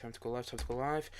Time to go live, time to go live.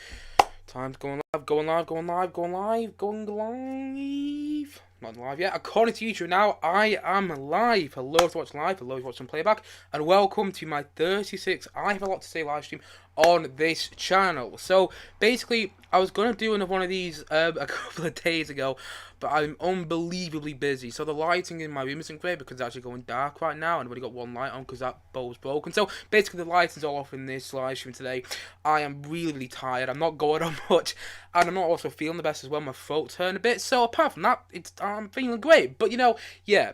Time to go live, going live, going live, going live, going live. Not live yet. According to YouTube now, I am live. Hello to watch live, hello to watch some playback, and welcome to my 36 I Have a Lot to Say live stream on this channel. So basically, I was going to do another one of these a couple of days ago, but I'm unbelievably busy. So the lighting in my room isn't great because it's actually going dark right now, and I've only got one light on because that bulb's broken. So basically, the lighting's all off in this live stream today. I am really tired. I'm not going on much, and I'm not also feeling the best as well. My throat's hurting a bit. So apart from that, I'm feeling great. But yeah.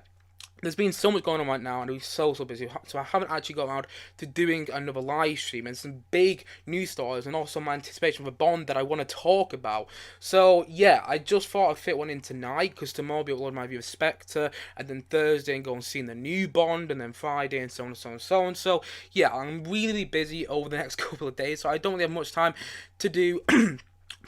There's been so much going on right now, and we're so busy, so I haven't actually got around to doing another live stream, and some big news stories, and also my anticipation of a Bond that I want to talk about. So yeah, I just thought I'd fit one in tonight, because tomorrow I'll be uploading my review of Spectre, and then Thursday and go and see the new Bond, and then Friday, and so on and so on and so on. So yeah, I'm really busy over the next couple of days, so I don't really have much time to do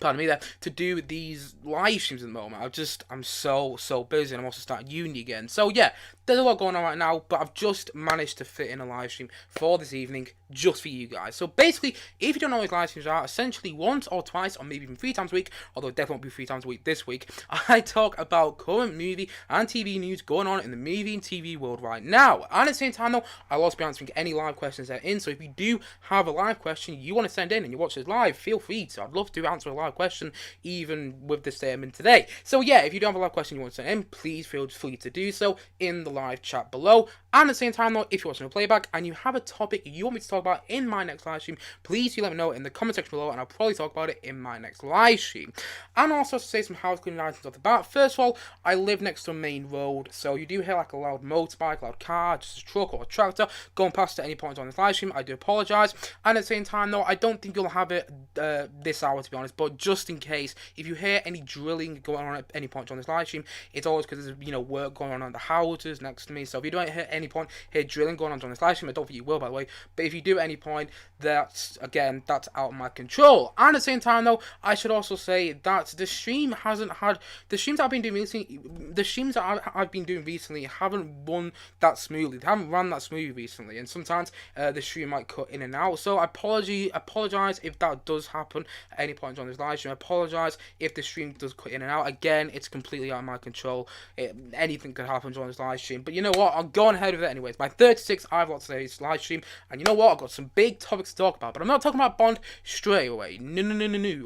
pardon me there, to do these live streams at the moment. I'm so busy, and I'm also starting uni again. So yeah, there's a lot going on right now, but I've just managed to fit in a live stream for this evening, just for you guys. So basically, if you don't know what live streams are, essentially once or twice, or maybe even 3 times a week, although it definitely won't be 3 times a week this week, I talk about current movie and TV news going on in the movie and TV world right now. And at the same time though, I'll also be answering any live questions that are in, so if you do have a live question you want to send in and you watch this live, feel free to. I'd love to answer a live question, even with the statement today. So yeah, if you don't have a live question you want to send in, please feel free to do so in the live chat below. And at the same time though, if you're watching a playback and you have a topic you want me to talk about in my next live stream, please do let me know in the comment section below, and I'll probably talk about it in my next live stream. And also to say some house cleaning items off the bat. First of all, I live next to a main road, so you do hear like a loud motorbike, loud car, just a truck or a tractor going past at any point on this live stream. I do apologise. And at the same time though, I don't think you'll have it this hour, to be honest, but just in case, if you hear any drilling going on at any point on this live stream, it's always because there's work going on the houses next to me. So if you don't hear any point hear drilling going on this live stream, I don't think you will, by the way, but if you do at any point, that's out of my control. And at the same time though, I should also say that the streams that I've been doing recently, haven't run that smoothly. They haven't run that smoothly recently, and sometimes the stream might cut in and out. So I apologize if that does happen at any point on this live stream. I apologize if the stream does cut in and out. Again, it's completely out of my control. Anything could happen on this live stream. But you know what? I'll go on ahead with it anyways. My 36 I've got today is live stream, and you know what? I've got some big topics to talk about. But I'm not talking about Bond straight away. No.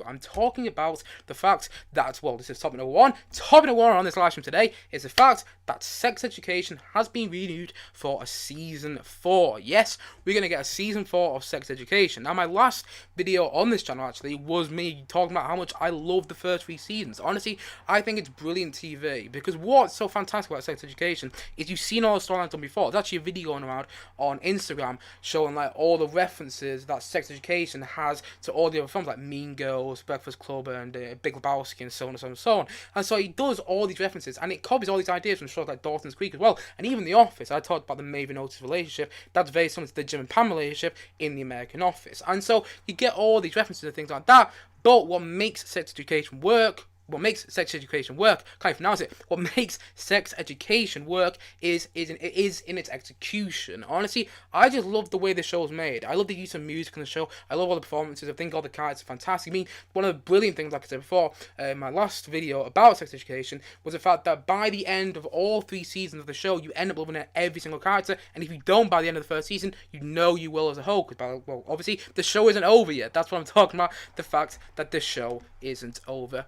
I'm talking about the fact that, well, this is topic number one. Topic number one on this live stream today is the fact that Sex Education has been renewed for a season 4. Yes, we're going to get a season 4 of Sex Education. Now, my last video on this channel actually was me talking about how much I love the first 3 seasons. Honestly, I think it's brilliant TV, because what's so fantastic about Sex Education is you've seen all the storylines done before. There's actually a video going around on Instagram showing like all the references that Sex Education has to all the other films like Mean Girls, Breakfast Club, and Big Lebowski, and so on and so on and so on. And so he does all these references, and it copies all these ideas from shows like Dawson's Creek as well, and even The Office. I talked about the Maven Otis relationship. That's very similar to the Jim and Pam relationship in The American Office. And so you get all these references and things like that. But what makes Sex Education work? What makes Sex Education work? Can't pronounce it. What makes Sex Education work is in its execution. Honestly, I just love the way the show is made. I love the use of music in the show. I love all the performances. I think all the characters are fantastic. I mean, one of the brilliant things, like I said before, in my last video about Sex Education, was the fact that by the end of all 3 seasons of the show, you end up loving every single character. And if you don't by the end of the first season, you know you will as a whole. Because, well, obviously, the show isn't over yet. That's what I'm talking about. The fact that the show isn't over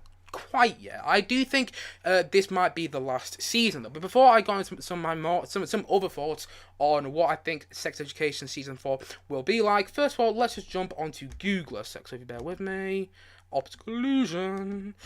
quite yet. I do think this might be the last season though. But before I go into some other thoughts on what I think Sex Education season 4 will be like, first of all, let's just jump onto Google a sec. So if you bear with me, optical illusion.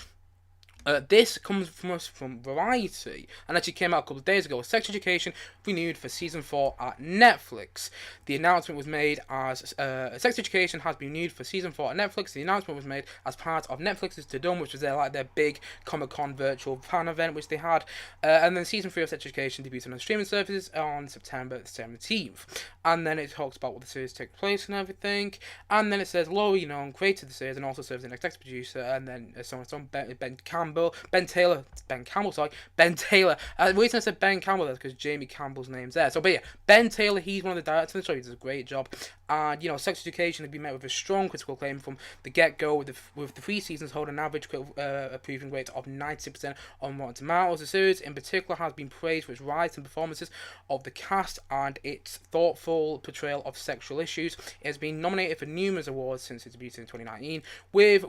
This comes from us from Variety, and actually came out a couple of days ago. Sex Education renewed for season 4 at Netflix. The announcement was made as Sex Education has been renewed for season 4 at Netflix. The announcement was made as part of Netflix's To Dome, which was their big Comic-Con virtual fan event which they had. And then season 3 of Sex Education debuted on streaming services on September 17th. And then it talks about what the series takes place and everything. And then it says Laurie created the series and also serves as an executive producer. And then someone Ben Campbell Ben Taylor. The reason I said Ben Campbell is because Jamie Campbell's name's there. So, but yeah, Ben Taylor, he's one of the directors of the show. He does a great job. And, Sex Education has been met with a strong critical acclaim from the get-go, with the 3 seasons holding an average approving rate of 90% on Rotten Tomatoes. The series, in particular, has been praised for its rise in performances of the cast and its thoughtful portrayal of sexual issues. It has been nominated for numerous awards since its debut in 2019, with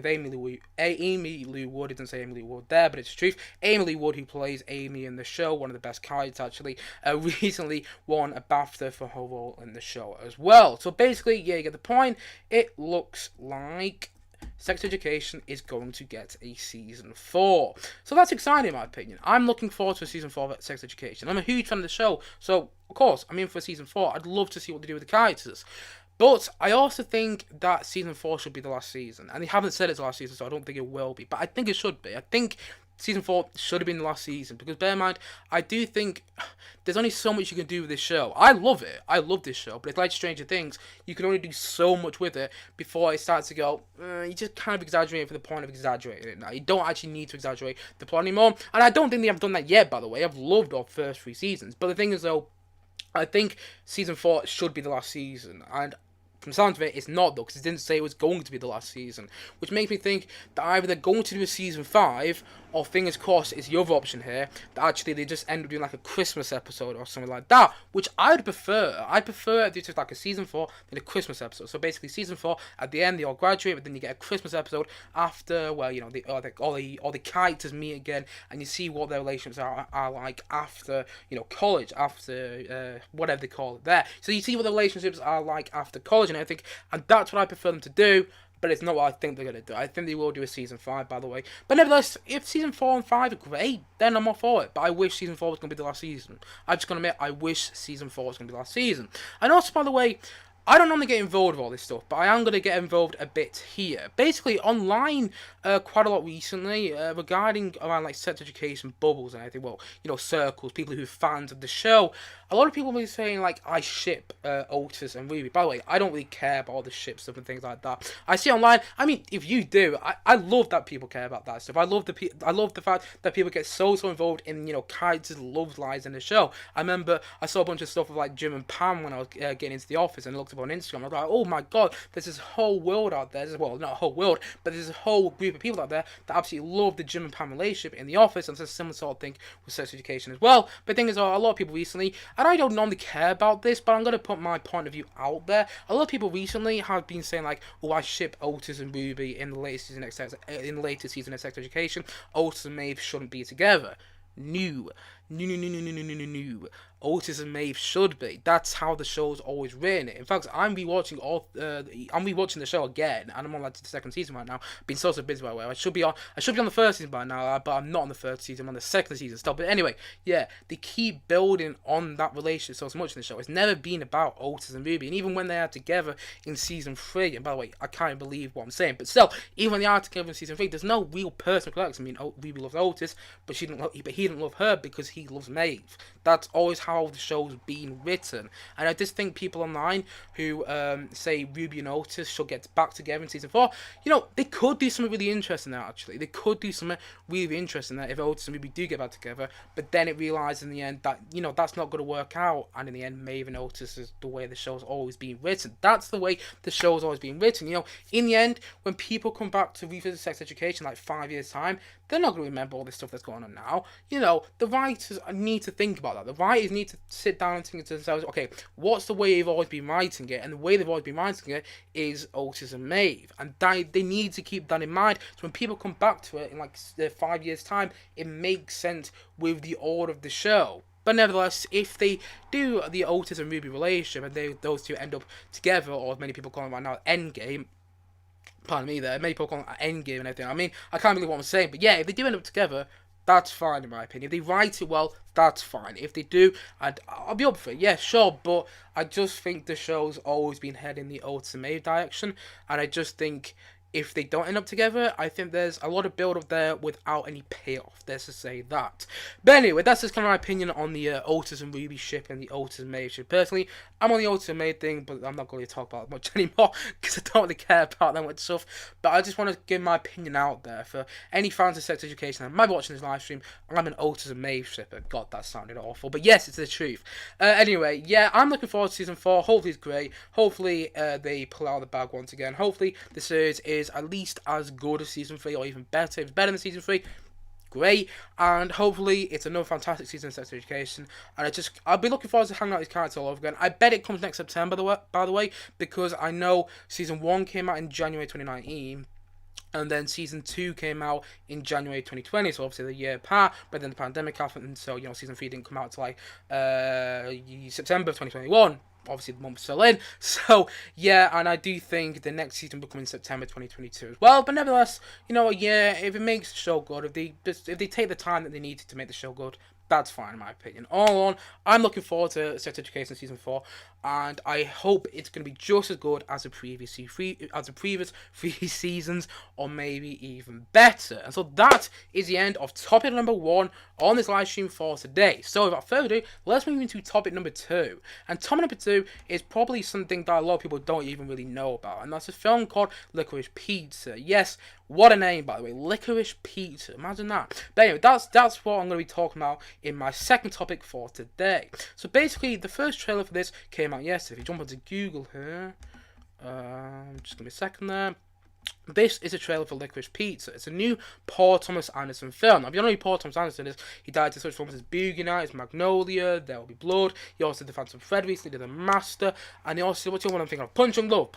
Amy Lou Wood. It doesn't say Amy Lou Wood there, but it's the truth. Amy Lou Wood, who plays Amy in the show, one of the best characters actually, recently won a BAFTA for her role in the show as well. So basically, yeah, you get the point. It looks like Sex Education is going to get a season 4. So that's exciting in my opinion. I'm looking forward to a season 4 of Sex Education. I'm a huge fan of the show, so of course I'm in for season 4. I'd love to see what they do with the characters. But I also think that season 4 should be the last season. And they haven't said it's the last season, so I don't think it will be. But I think it should be. I think season 4 should have been the last season. Because bear in mind, I do think there's only so much you can do with this show. I love it. I love this show. But it's like Stranger Things. You can only do so much with it before it starts to go, you just kind of exaggerate for the point of exaggerating it now. You don't actually need to exaggerate the plot anymore. And I don't think they have done that yet, by the way. I've loved our first 3 seasons. But the thing is, though, I think season 4 should be the last season. And from the sound of it, it's not, though, because it didn't say it was going to be the last season. Which makes me think that either they're going to do a season 5, or fingers crossed, it's the other option here, that actually they just end up doing like a Christmas episode or something like that, which I'd prefer. I'd prefer if it's like a season 4 than a Christmas episode. So basically, season 4, at the end, they all graduate, but then you get a Christmas episode after, well, all the characters meet again, and you see what their relationships are like after, college, after whatever they call it there. So you see what the relationships are like after college and everything, and that's what I prefer them to do. But it's not what I think they're going to do. I think they will do a season 5, by the way. But nevertheless, if season 4 and 5 are great, then I'm all for it. But I wish season 4 was going to be the last season. I'm just going to admit, I wish season 4 was going to be the last season. And also, by the way, I don't normally get involved with all this stuff, but I am going to get involved a bit here. Basically, online quite a lot recently regarding around like sex education bubbles and everything. Well, circles, people who are fans of the show. A lot of people be saying like I ship Otis and Ruby. By the way, I don't really care about all the ship stuff and things like that. I see online. I mean, if you do, I love that people care about that stuff. I love the fact that people get so involved in characters' love lives in the show. I remember I saw a bunch of stuff of like Jim and Pam when I was getting into the office and looked up on Instagram. I was like, oh my god, there's this whole world out there. Well, not a whole world, but there's a whole group of people out there that absolutely love the Jim and Pam relationship in the office, and it's a similar sort of thing with sex education as well. But the thing is, a lot of people recently, and I don't normally care about this, but I'm going to put my point of view out there. A lot of people recently have been saying like, oh, I ship Otis and Ruby in the latest season of Sex Education. Otis and Maeve shouldn't be together. No. Otis and Maeve should be. That's how the show's always written. In fact, I'm rewatching the show again, and I'm on like the 2nd season right now. Been so busy by the way. I should be on the 1st season by now, but I'm not on the 3rd season. I'm on the 2nd season still. But anyway, yeah, they keep building on that relationship so much in the show. It's never been about Otis and Ruby, and even when they are together in season 3, and by the way, I can't believe what I'm saying, but still, even when they are together in season 3, there's no real personal connection. I mean, Ruby loves Otis, but he didn't love her because he loves Maeve. That's always how the show's been written. And I just think people online who say Ruby and Otis should get back together in season 4, they could do something really interesting there, actually. They could do something really interesting there if Otis and Ruby do get back together, but then it realizes in the end that, that's not going to work out, and in the end, Maeve and Otis is the way the show's always been written. That's the way the show's always been written. In the end, when people come back to revisit Sex Education like 5 years' time, they're not going to remember all this stuff that's going on now. The writers need to think about that. The writers need to sit down and think to themselves, okay, what's the way they've always been writing it? And the way they've always been writing it is Otis and Maeve. And they need to keep that in mind. So when people come back to it in like 5 years' time, it makes sense with the order of the show. But nevertheless, if they do the Otis and Ruby relationship and those two end up together, or as many people call it right now, Endgame, pardon me there, many people call it Endgame and everything. I mean, I can't believe what I'm saying, but yeah, if they do end up together, that's fine in my opinion. If they write it well, that's fine. If they do, I'll be up for it. Yeah, sure, but I just think the show's always been heading the Otis and Maeve direction, and I just think if they don't end up together, I think there's a lot of build up there without any payoff. Let's just say that. But anyway, that's just kind of my opinion on the Otis and Ruby ship and the Otis and Maeve ship. Personally, I'm on the Otis and Maeve thing, but I'm not going to talk about it much anymore because I don't really care about that much stuff. But I just want to give my opinion out there for any fans of sex education that might be watching this live stream. I'm an Otis and Maeve shipper. God, that sounded awful, but yes, it's the truth. Anyway, yeah, I'm looking forward to season 4. Hopefully, it's great. Hopefully, they pull out the bag once again. Hopefully, the series is at least as good as season 3 or even better. If it's better than season 3, great, and hopefully it's another fantastic season of sex education. And I'll be looking forward to hanging out with these characters all over again. I bet it comes next September, by the way, because I know season 1 came out in January 2019. And then season 2 came out in January 2020, so obviously the year apart. But then the pandemic happened, and so season 3 didn't come out till September of 2021. Obviously the month's still in, so yeah, and I do think the next season will come in September 2022 as well. But nevertheless, yeah, if it makes the show good, if they take the time that they need to make the show good, that's fine in my opinion. All on, I'm looking forward to Sex Education season 4, and I hope it's going to be just as good as the previous three seasons, or maybe even better. And so that is the end of topic number 1 on this live stream for today. So without further ado, let's move into topic number 2. And topic number 2 is probably something that a lot of people don't even really know about, and that's a film called Licorice Pizza. Yes, what a name, by the way, Licorice Pizza. Imagine that. But anyway, that's what I'm going to be talking about in my second topic for today. So basically, the first trailer for this came out yesterday. If you jump onto Google here, just give me a second there. This is a trailer for Licorice Pizza. It's a new Paul Thomas Anderson film. Now, if you don't know who Paul Thomas Anderson is, he directed such films as Boogie Nights, Magnolia, There Will Be Blood. He also did The Phantom Thread recently, did The Master, and he also, what's the one I'm thinking of? Punch and Love.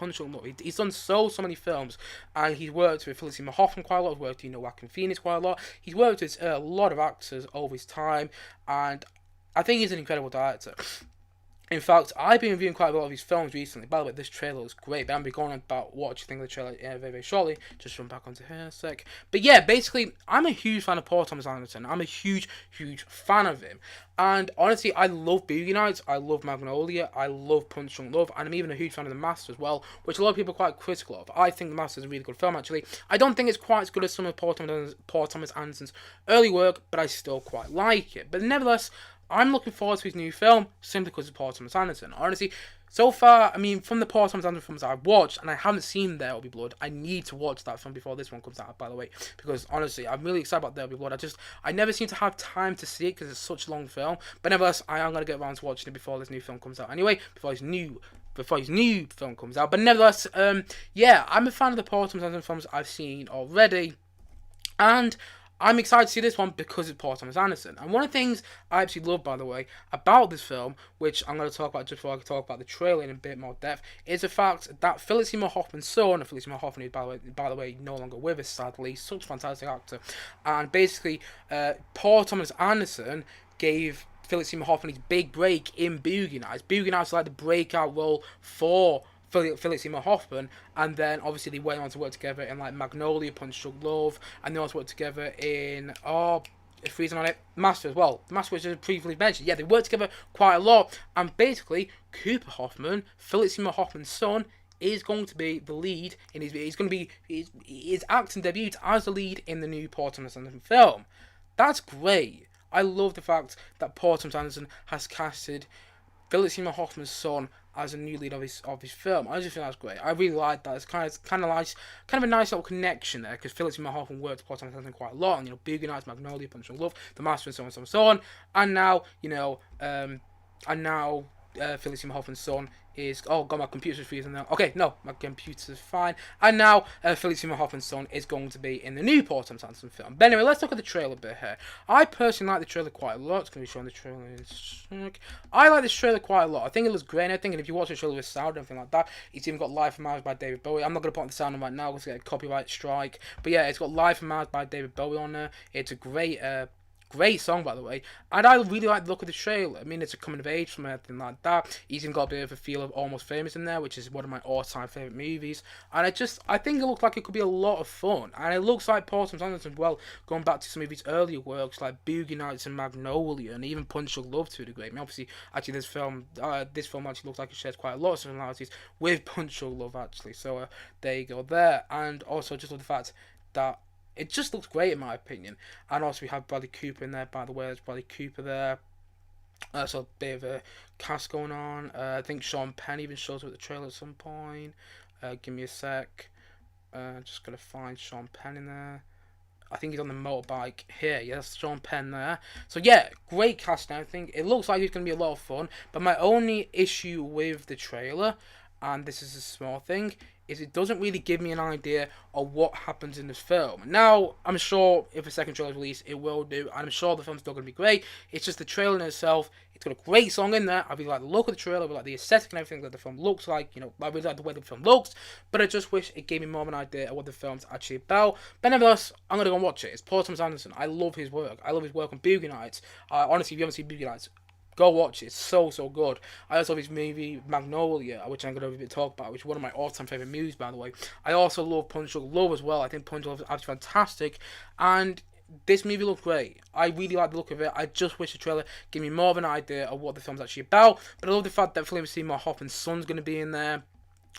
He's done so many films, and he's worked with Philip Seymour Hoffman quite a lot. He's worked with Joaquin Phoenix quite a lot. He's worked with a lot of actors over his time, and I think he's an incredible director. In fact, I've been reviewing quite a lot of his films recently. By the way, this trailer is great, but I'm be going on about what you think of the trailer very, very shortly. Just run back onto here a sec. But yeah, basically, I'm a huge fan of Paul Thomas Anderson. I'm a huge, huge fan of him. And honestly, I love Boogie Nights, I love Magnolia, I love Punch Drunk Love, and I'm even a huge fan of The Master as well, which a lot of people are quite critical of. I think The Master is a really good film, actually. I don't think it's quite as good as some of Paul Thomas Anderson's early work, but I still quite like it. But nevertheless, I'm looking forward to his new film simply because of Paul Thomas Anderson. Honestly, so far, I mean, from the Paul Thomas Anderson films I've watched, and I haven't seen There Will Be Blood, I need to watch that film before this one comes out, by the way, because honestly, I'm really excited about There Will Be Blood. I never seem to have time to see it because it's such a long film, but nevertheless, I am going to get around to watching it before this new film comes out. Anyway, before his new film comes out. But nevertheless, yeah, I'm a fan of the Paul Thomas Anderson films I've seen already, and I'm excited to see this one because it's Paul Thomas Anderson. And one of the things I absolutely love, by the way, about this film, which I'm going to talk about just before I talk about the trailer in a bit more depth, is the fact that Philip Seymour Hoffman's son, Philip Seymour Hoffman is, by the way, no longer with us, sadly, such a fantastic actor. And basically, Paul Thomas Anderson gave Philip Seymour Hoffman his big break in Boogie Nights. Boogie Nights is like the breakout role for Philip Seymour Hoffman, and then obviously they went on to work together in like Magnolia, Punch Drunk Love, and they also worked together in freezing on it, Master as well. The Master, which is previously mentioned. Yeah, they worked together quite a lot, and basically Cooper Hoffman, Philip Seymour Hoffman's son, is going to be the lead in his acting debut as the lead in the new Paul Thomas Anderson film. That's great. I love the fact that Paul Thomas Anderson has casted Philip Seymour Hoffman's son as a new lead of his film. I just think that's great. I really like that. It's kind of a nice little connection there, because Philip Seymour Hoffman worked with Paul Thomas Anderson quite a lot, and Boogie Nights, Magnolia, Punch Drunk Love, The Master, and so on and so on. And now, Philip Seymour Hoffman's son is... Oh, God, my computer's freezing now. Okay, no, my computer's fine. And now, Philip Seymour Hoffman's son is going to be in the new Paul Thomas Anderson film. But anyway, let's look at the trailer bit here. I personally like the trailer quite a lot. It's going to be showing the trailer in a sec. I like this trailer quite a lot. I think it looks great and everything. And if you watch the trailer with sound and everything like that, it's even got Live from Mars by David Bowie. I'm not going to put on the sound on right now because it's get a copyright strike. But yeah, it's got Live from Mars by David Bowie on there. It's a great... Great song, by the way. And I really like the look of the trailer. I mean, it's a coming of age from everything like that. He's even got a bit of a feel of Almost Famous in there, which is one of my all-time favourite movies. And I think it looks like it could be a lot of fun. And it looks like Paul Thomas Anderson, well, going back to some of his earlier works, like Boogie Nights and Magnolia, and even Punch Drunk Love to a degree. I mean, obviously, actually, this film actually looks like it shares quite a lot of similarities with Punch Drunk Love, actually. So, there you go there. And also, just love the fact that it just looks great in my opinion. And also we have Bradley Cooper in there, by the way. There's Bradley Cooper there. So a bit of a cast going on. I think Sean Penn even shows up at the trailer at some point. Give me a sec. Just gotta find Sean Penn in there. I think he's on the motorbike here. Yes, Sean Penn there. So yeah, great cast and everything. It looks like it's gonna be a lot of fun. But my only issue with the trailer, and this is a small thing, is it doesn't really give me an idea of what happens in the film. Now, I'm sure if a second trailer is released, it will do, and I'm sure the film's still going to be great. It's just the trailer in itself. It's got a great song in there. I really like the look of the trailer, I really like the aesthetic and everything that the film looks like. You know, I really like the way the film looks, but I just wish it gave me more of an idea of what the film's actually about. But nevertheless, I'm going to go and watch it. It's Paul Thomas Anderson. I love his work. I love his work on Boogie Nights. Honestly, if you haven't seen Boogie Nights, go watch it. It's so good. I also love his movie Magnolia, which I'm going to talk about, which is one of my all-time favourite movies, by the way. I also love Punch Drunk Love as well. I think Punch Drunk Love is absolutely fantastic. And this movie looks great. I really like the look of it. I just wish the trailer gave me more of an idea of what the film's actually about. But I love the fact that Philip Seymour Hoffman's son's going to be in there,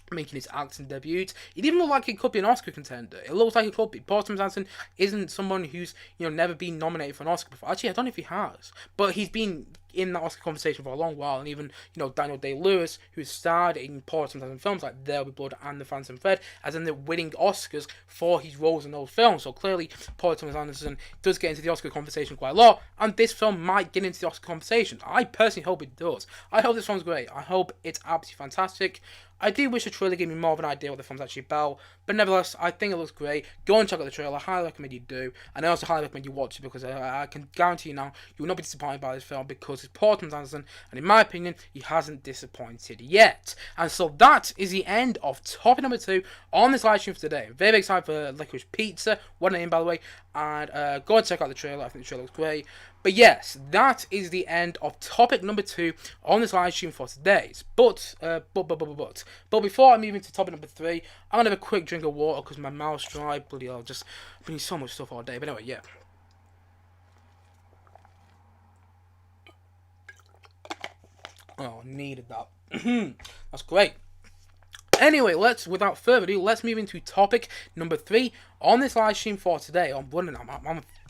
making his acting debut. It even looks like it could be an Oscar contender. It looks like it could be. Paul Thomas Anderson isn't someone who's, never been nominated for an Oscar before. Actually, I don't know if he has. But he's been in that Oscar conversation for a long while. And even, Daniel Day-Lewis, who starred in Paul Thomas Anderson films like There Will Be Blood and The Phantom Thread, has ended up winning Oscars for his roles in those films. So clearly, Paul Thomas Anderson does get into the Oscar conversation quite a lot. And this film might get into the Oscar conversation. I personally hope it does. I hope this film's great. I hope it's absolutely fantastic. I do wish the trailer gave me more of an idea what the film's actually about, but nevertheless, I think it looks great. Go and check out the trailer. I highly recommend you do, and I also highly recommend you watch it because I can guarantee you now you will not be disappointed by this film because it's Paul Thomas Anderson, and in my opinion, he hasn't disappointed yet. And so that is the end of topic number 2 on this live stream for today. I'm very excited for Licorice Pizza. What a name, by the way. And go and check out the trailer. I think the trailer looks great. But yes, that is the end of topic number 2 on this live stream for today. But before I move into topic number 3, I'm going to have a quick drink of water because my mouth's dry. Bloody hell, just I've been eating so much stuff all day. But anyway, yeah. Oh, needed that. That's great. Anyway, without further ado, let's move into topic number 3 on this live stream for today. I'm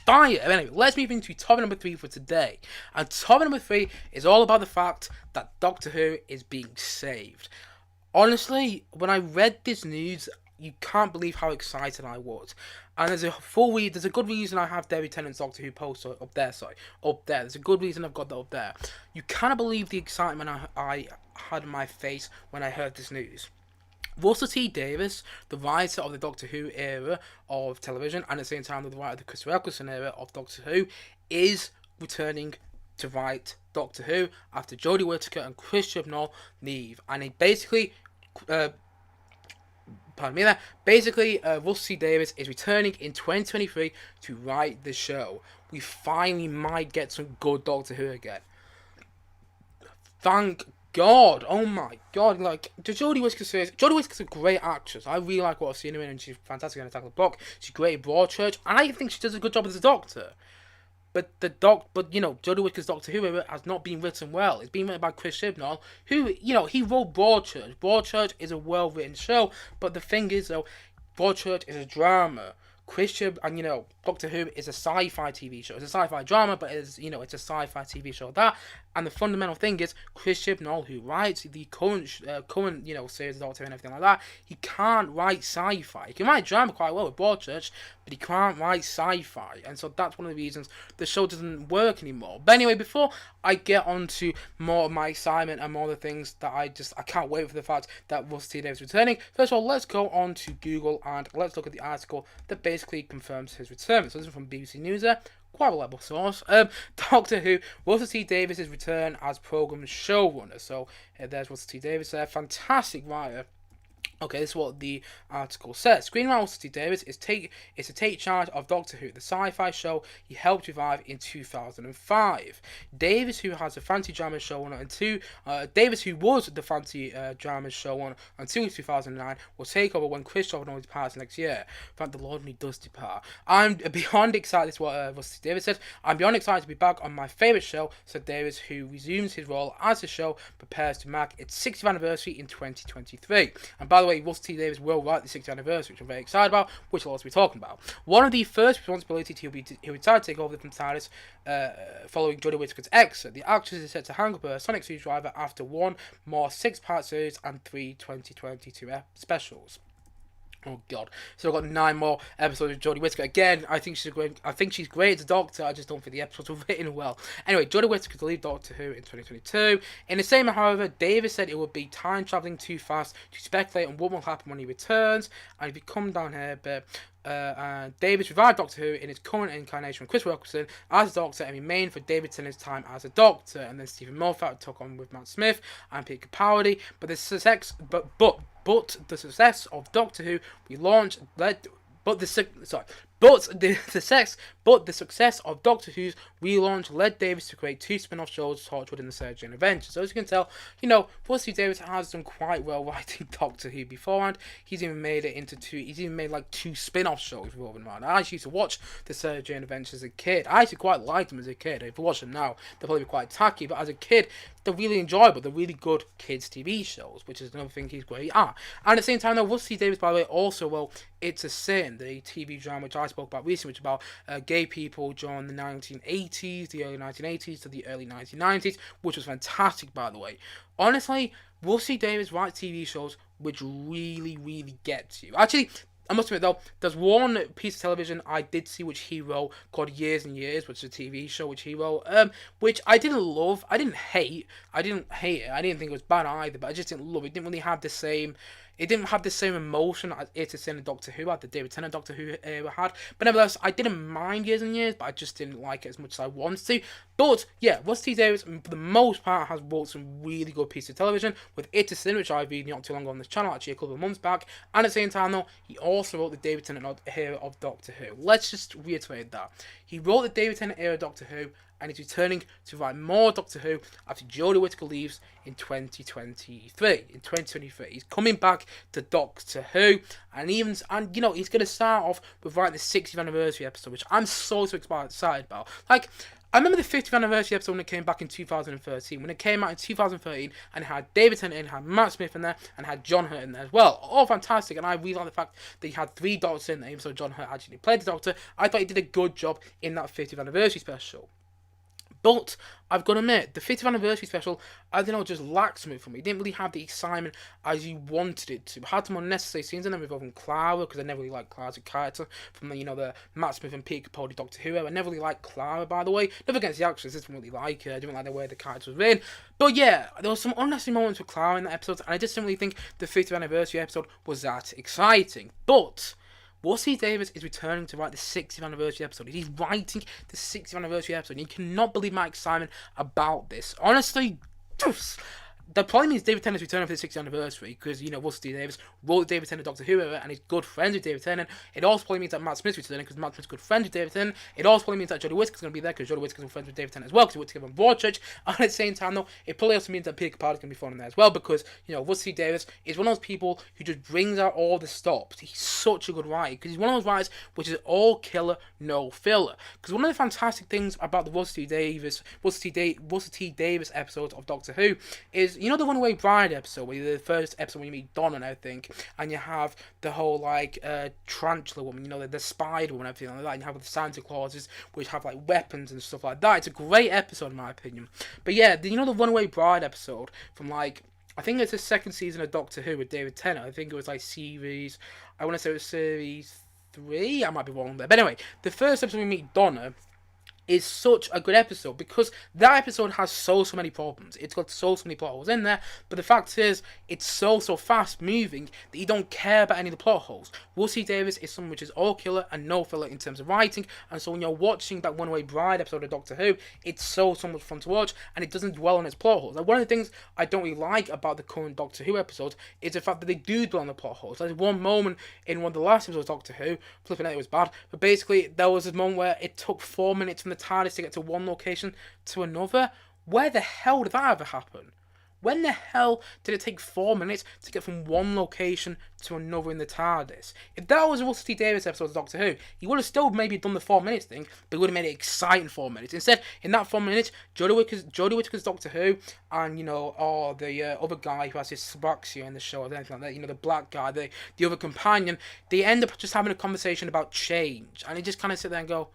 fire. Anyway, let's move into topic number 3 for today. And topic number 3 is all about the fact that Doctor Who is being saved. Honestly, when I read this news, you can't believe how excited I was. And there's a good reason I have Tennant's Doctor Who poster up there. There's a good reason I've got that up there. You cannot believe the excitement I had in my face when I heard this news. Russel T Davies, the writer of the Doctor Who era of television, and at the same time the writer of the Christopher Eccleston era of Doctor Who, is returning to write Doctor Who after Jodie Whittaker and Chris Chibnall leave. And he basically, Russel T Davies is returning in 2023 to write the show. We finally might get some good Doctor Who again. Thank God, oh my God, like, Jodie Whittaker's a great actress. I really like what I've seen her in, and she's fantastic in Attack of the Block. She's great in Broadchurch, and I think she does a good job as a Doctor. But Jodie Whittaker's Doctor Who has not been written well. It's been written by Chris Chibnall, who, he wrote Broadchurch. Broadchurch is a well-written show, but the thing is, though, Broadchurch is a drama. And Doctor Who is a sci-fi TV show. It's a sci-fi drama, but it's a sci-fi TV show. And the fundamental thing is Chris Chibnall, who writes the current series of Doctor Who and everything like that, he can't write sci-fi. He can write drama quite well with Broadchurch, but he can't write sci-fi, and so that's one of the reasons the show doesn't work anymore. But anyway, before I get on to more of my excitement and more of the things that I can't wait for the fact that Russel T Davies is returning. First of all, let's go on to Google and let's look at the article that basically confirms his return. So this is from BBC News there. Quite a reliable source. Doctor Who, Russel T Davies' return as programme showrunner. So there's Russel T Davies there, fantastic writer Okay, this is what the article says. Screenwriter Russel T Davies is to take charge of Doctor Who, the sci-fi show he helped revive in 2005. Davies, who has a fantasy drama showrunner Davies, who was the fantasy drama showrunner until 2009, will take over when Christopher Nolan departs next year. In fact, the Lord when he does depart. I'm beyond excited. This is what Russel T Davies said. I'm beyond excited to be back on my favourite show, said Davies, who resumes his role as the show prepares to mark its 60th anniversary in 2023. And by the way, Russel T Davies will write the 60th anniversary, which I'm very excited about, which we'll also be talking about. One of the first responsibilities he'll retire to take over from TARDIS following Jodie Whittaker's exit. The actress is set to hang up her sonic screwdriver after one more 6-part series and 3 2022 specials. Oh god! So I've got 9 more episodes of Jodie Whittaker. Again, I think she's great as a Doctor. I just don't think the episodes were written well. Anyway, Jodie Whittaker to leave Doctor Who in 2022. In the same, however, Davies said it would be time traveling too fast to speculate on what will happen when he returns. And if you come down here, but Davies revived Doctor Who in its current incarnation with Chris Wilkerson as the Doctor and remained for David Tennant's time as a Doctor. And then Stephen Moffat took on with Matt Smith and Peter Capaldi. But the success of Doctor Who the success of Doctor Who's relaunch led Davies to create 2 spin-off shows, Torchwood and the Surgeon Adventures. So as you can tell, Russel Davies has done quite well writing Doctor Who beforehand. He's even made it into 2. He's even made like 2 spin-off shows revolving around. I actually used to watch the Surgeon Adventures as a kid. I actually quite liked them as a kid. If you watch them now, they'll probably be quite tacky, but as a kid, they're really enjoyable. They're really good kids' TV shows, which is another thing he's great at. And at the same time, though, Russel Davies, by the way, also, It's a Sin, the TV drama which I spoke about recently, which is about gay people during the 1980s, the early 1980s to the early 1990s, which was fantastic, by the way. Honestly, Russel Davies writes TV shows which really, really get you. Actually, I must admit, though, there's one piece of television I did see which he wrote called Years and Years, which is a TV show which he wrote, which I didn't love. I didn't hate it. I didn't think it was bad either, but I just didn't love it. It didn't really have the same... It didn't have the same emotion as It's a Sin and Doctor Who had, the David Tennant Doctor Who era had. But nevertheless, I didn't mind Years and Years, but I just didn't like it as much as I wanted to. But, yeah, Russel T Davies, for the most part, has wrote some really good pieces of television, with It's a Sin, which I reviewed not too long ago on this channel, actually a couple of months back. And at the same time, though, he also wrote the David Tennant era of Doctor Who. Let's just reiterate that. He wrote the David Tennant era of Doctor Who, and he's returning to write more Doctor Who after Jodie Whittaker leaves in 2023. He's coming back to Doctor Who, and he's going to start off with writing the 60th anniversary episode, which I'm so excited about. Like, I remember the 50th anniversary episode when it came back in 2013. When it came out in 2013, and it had David Tennant in, had Matt Smith in there, and had John Hurt in there as well. All fantastic, and I really like the fact that he had 3 Doctors in there, even though John Hurt actually played the Doctor. I thought he did a good job in that 50th anniversary special. But I've got to admit, the 50th anniversary special, I don't know, just lacked something for me. It didn't really have the excitement as you wanted it to. It had some unnecessary scenes in them involving Clara, because I never really liked Clara as a character from the Matt Smith and Peter Capaldi Doctor Who. I never really liked Clara, by the way. Never against the actress, I didn't really like her. I didn't like the way the character was written. But yeah, there was some unnecessary moments with Clara in that episode, and I just didn't really think the 50th anniversary episode was that exciting. But Russel Davies is returning to write the 60th anniversary episode. He's writing the 60th anniversary episode. And you cannot believe my excitement about this. Honestly, that probably means David Tennant's returning for the 60th anniversary, because, Russel Davies wrote David Tennant Doctor Who era, and he's good friends with David Tennant. It also probably means that Matt Smith's returning, because Matt Smith's good friends with David Tennant. It also probably means that Jodie Whittaker's going to be there, because Jodie Whittaker's good friends with David Tennant as well, because he worked together on Broadchurch. And at the same time, though, it probably also means that Peter Capaldi's going to be thrown in there as well, because, Russel Davies is one of those people who just brings out all the stops. He's such a good writer, because he's one of those writers which is all killer, no filler. Because one of the fantastic things about the Russel T Davies episodes of Doctor Who is, the Runaway Bride episode, where the first episode when you meet Donna, I think, and you have the whole tarantula woman, the spider woman, and everything like that, and you have the Santa Clauses which have weapons and stuff like that. It's a great episode in my opinion. But yeah, the Runaway Bride episode from I think it's the second season of Doctor Who with David Tennant. I think it was series 3. I might be wrong there, but anyway, the first episode we meet Donna is such a good episode because that episode has so many problems. It's got so many plot holes in there, but the fact is, it's so fast moving that you don't care about any of the plot holes. Russell Davies is someone which is all killer and no filler in terms of writing, and so when you're watching that Runaway Bride episode of Doctor Who, it's so much fun to watch, and it doesn't dwell on its plot holes. Like, one of the things I don't really like about the current Doctor Who episodes is the fact that they do dwell on the plot holes. There's one moment in one of the last episodes of Doctor Who, flipping out, it was bad, but basically there was a moment where it took 4 minutes from the TARDIS to get to one location to another. Where the hell did that ever happen? When the hell did it take 4 minutes to get from one location to another in the TARDIS? If that was a Russell T Davies episode of Doctor Who, he would have still maybe done the 4 minutes thing, but he would have made it exciting 4 minutes. Instead, in that 4 minutes, Jodie Whittaker's Doctor Who, and, the other guy who has his Subaxia in the show, or anything like that, the black guy, the other companion, they end up just having a conversation about change, and they just kind of sit there and go,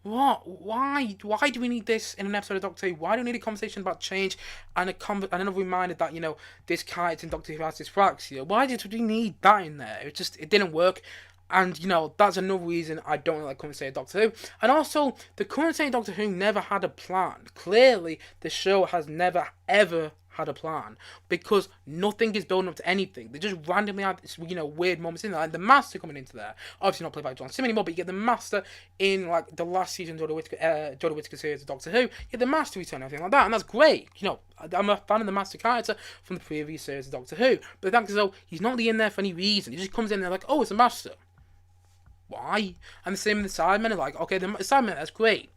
what? Why? Why do we need this in an episode of Doctor Who? Why do we need a conversation about change and another reminder that, this character in Doctor Who has dyspraxia? Why did we need that in there? It didn't work. And, that's another reason I don't like current state of Doctor Who. And also, the current state of Doctor Who never had a plan. Clearly, the show has never, ever had a plan, because nothing is building up to anything. They just randomly have this, weird moments in there. Like the Master coming into there, obviously not played by John Sim anymore, but you get the Master in like the last season of Jodie Whittaker series of Doctor Who. You get the Master return and everything like that, and that's great. I'm a fan of the Master character from the previous series of Doctor Who, but the fact is though, he's not really in there for any reason. He just comes in there like, oh, it's a Master. Why? And the same with the Sidemen. Are like, okay, the Sidemen, that's great.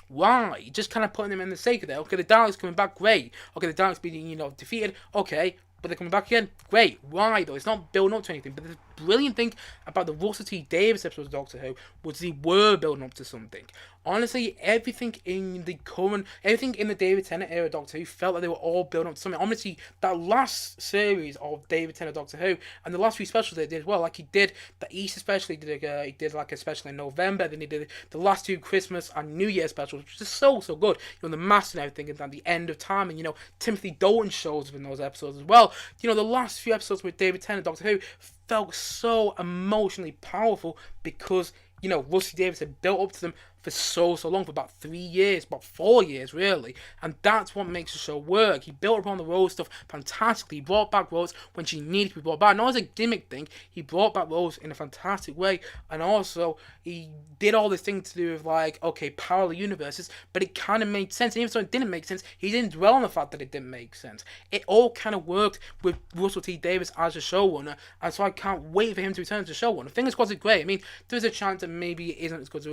Why? Just kind of putting them in the sake of it. Okay, the Daleks coming back, great. Okay, the Daleks being, defeated, okay, but they're coming back again, great. Why though? It's not building up to anything. But the brilliant thing about the Russell T Davies episodes of Doctor Who was they were building up to something. Honestly, everything in the David Tennant era of Doctor Who felt like they were all building up to something. Honestly, that last series of David Tennant Doctor Who and the last few specials they did as well, like he did the Easter special, he did like a special in November, then he did the last two Christmas and New Year specials, which is so good. The Master and everything, and at the end of time, and Timothy Dalton shows up in those episodes as well. The last few episodes with David Tennant Doctor Who felt so emotionally powerful because Russell Davies had built up to them for so long, for about 3 years, about 4 years really, and that's what makes the show work. He built upon the Rose stuff fantastically. He brought back Rose when she needed to be brought back, not as a gimmick thing. He brought back Rose in a fantastic way, and also he did all this thing to do with like, okay, parallel universes, but it kind of made sense. And even though it didn't make sense, he didn't dwell on the fact that it didn't make sense. It all kind of worked with Russell T Davies as a showrunner, and so I can't wait for him to return as a showrunner. Fingers crossed it's great. I mean, there's a chance that maybe it isn't as good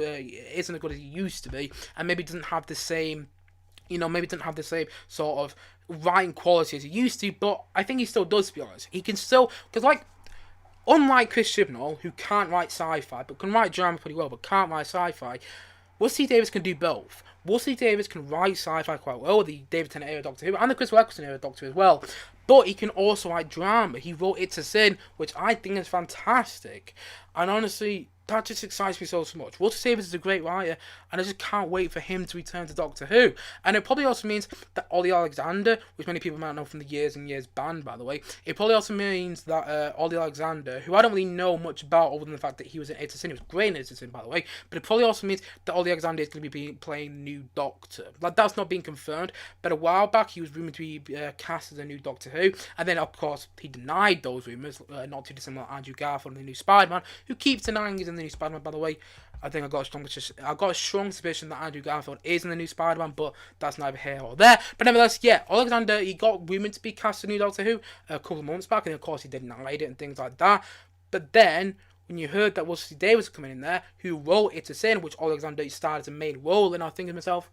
as he used to be, and maybe doesn't have the same, sort of writing quality as he used to, but I think he still does, to be honest. He can still, because like, unlike Chris Chibnall, who can't write sci-fi, but can write drama pretty well, but can't write sci-fi, Russell T Davies can do both. Russell T Davies can write sci-fi quite well, the David Tennant era Doctor Who, and the Chris Eccleston era Doctor Who as well, but he can also write drama. He wrote It's a Sin, which I think is fantastic, and honestly, that just excites me so much. Russell Davies is a great writer, and I just can't wait for him to return to Doctor Who. And it probably also means that Ollie Alexander, which many people might know from the Years and Years band, by the way, it probably also means that Ollie Alexander, who I don't really know much about other than the fact that he was in It's a Sin, he was great in It's a Sin, by the way, but it probably also means that Ollie Alexander is going to be playing the new Doctor. Like, that's not being confirmed, but a while back he was rumoured to be cast as a new Doctor Who, and then of course he denied those rumours, not too dissimilar to Andrew Garfield in the new Spider-Man, who keeps denying he's in the new Spider-Man, by the way. I think I got a strong suspicion that Andrew Garfield is in the new Spider-Man, but that's neither here or there. But nevertheless, yeah, Alexander, he got rumoured to be cast as a new Doctor Who a couple of months back, and of course he denied it and things like that. But then, when you heard that Russell T Davies was coming in there, who wrote It's a Sin, which Alexander started as a main role, and I think to myself,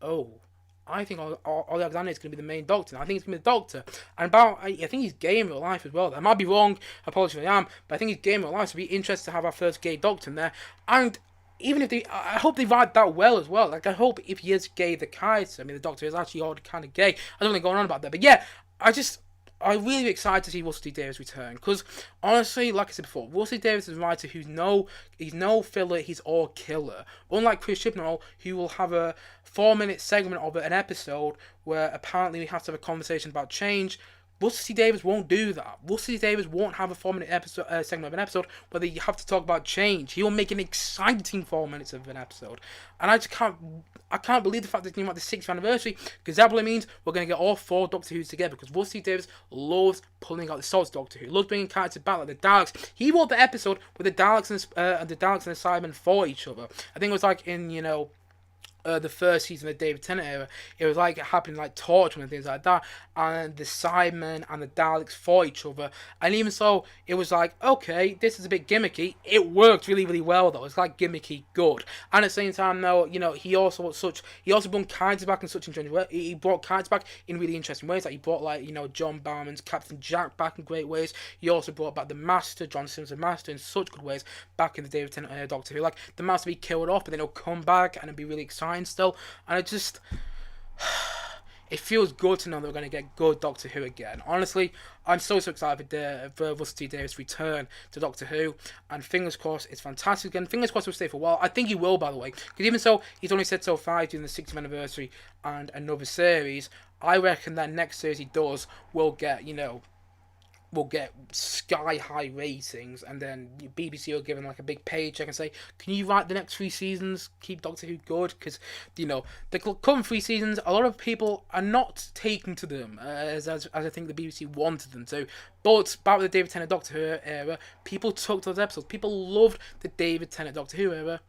oh, I think Alexander is going to be the main Doctor. I think he's going to be the Doctor. And I think he's gay in real life as well. I might be wrong, I apologize if I am, but I think he's gay in real life, so it'd be interesting to have our first gay Doctor in there. And even if I hope they write that well as well. Like, I hope if he is gay, the character, the Doctor is actually all kind of gay. I don't think going on about that. But yeah, I'm really excited to see Russell T Davies return, because honestly, like I said before, Russell T Davies is a writer he's no filler, he's all killer. Unlike Chris Chibnall, who will have a 4-minute segment of an episode where apparently we have to have a conversation about change. Russell T Davies won't do that. Russell T Davies won't have a 4 minute episode segment of an episode where you have to talk about change. He'll make an exciting 4 minutes of an episode, and I can't believe the fact that it's about the 6th anniversary, because that probably means we're gonna get all 4 Doctor Who's together. Because Russell T Davies loves pulling out the stops Doctor Who, loves bringing characters back like the Daleks. He wrote the episode with the Daleks and the Cybermen for each other. I think it was like in the first season of the David Tennant era, it was like happening like Torchwood and things like that, and the Cybermen and the Daleks for each other, and even so, it was like, okay, this is a bit gimmicky. It worked really, really well though. It's like gimmicky good, and at the same time, though, he also brought characters back in such interesting ways. He brought characters back in really interesting ways. Like he brought John Barrowman's Captain Jack back in great ways. He also brought back the Master, John Simm's the Master, in such good ways back in the David Tennant Doctor Who. Like the Master be killed off, but then he'll come back and it'll be really exciting still, and it feels good to know that we're going to get good Doctor Who again. Honestly, I'm so excited for Russell T Davies' return to Doctor Who, and fingers crossed it's fantastic again. Fingers crossed he'll stay for a while. I think he will, by the way, because even so, he's only said so far during the 60th anniversary and another series. I reckon that next series he does will get sky high ratings, and then BBC will give him like a big paycheck and say, can you write the next 3 seasons, keep Doctor Who good? Because the current 3 seasons, a lot of people are not taking to them as I think the BBC wanted them to. But back with the David Tennant Doctor Who era, people took to those episodes. People loved the David Tennant Doctor Who era.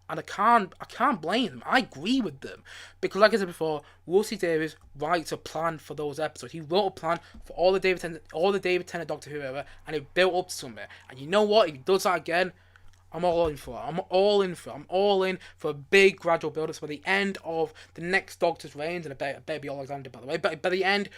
And I can't blame them. I agree with them, because, like I said before, Russell Davies writes a plan for those episodes. He wrote a plan for all the David Tennant Doctor Who era, and it built up to something. And you know what? If he does that again, I'm all in for it. I'm all in for a big gradual build-up. So by the end of the next Doctor's reign, and it better be Alexander, by the way, but by the end